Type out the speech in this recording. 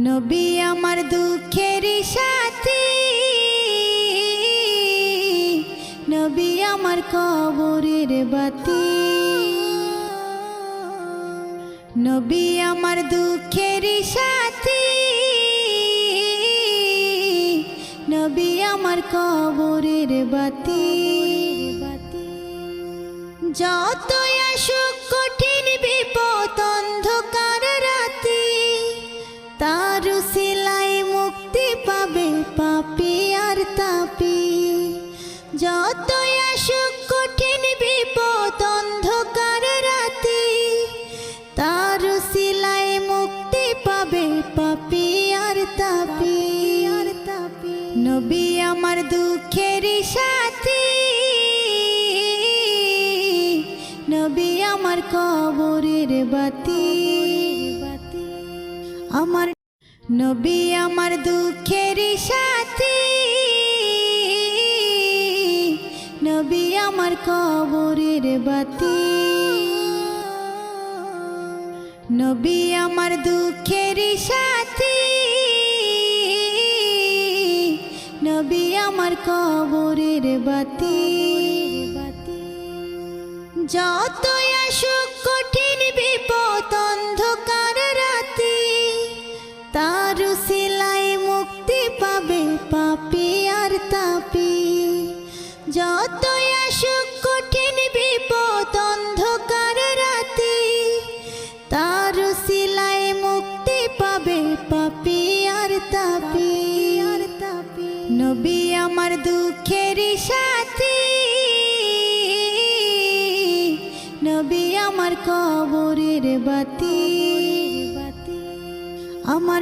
নবী আমার দুঃখের সাথী, নবী আমার কবরের বাতি। নবী আমার দুঃখের সাথী, নবী আমার কবরের বাতি। যতই আসুক কঠিন বিপদ অন্ধকার রাতি, তার উসিলায় মুক্তি পাবে পাপী আর তাপী। যতই আসুক কঠিন বিপদ অন্ধকার রাতি, তার উসিলায় মুক্তি পাবে পাপী আর তাপী। নবী আমার দুঃখের সাথী, নবী আমার কবরের বাতি। আমার নবী আমার দুঃখের সাথী, নবী আমার কবরের বাতি। নবী আমার দুঃখের সাথী, নবী আমার কবরের বাতি। যতই আসুক কঠিন বিপদ অন্ধকার রাতি, তার উসিলায় মুক্তি পাবে পাপী আর তাপী। যতই আসুক কঠিন বিপদ অন্ধকার রাতি, তার উসিলায় মুক্তি পাবে পাপী আর তাপী। নবী আমার দুঃখের সাথী, নবী আমার কবরের বাতি। আমার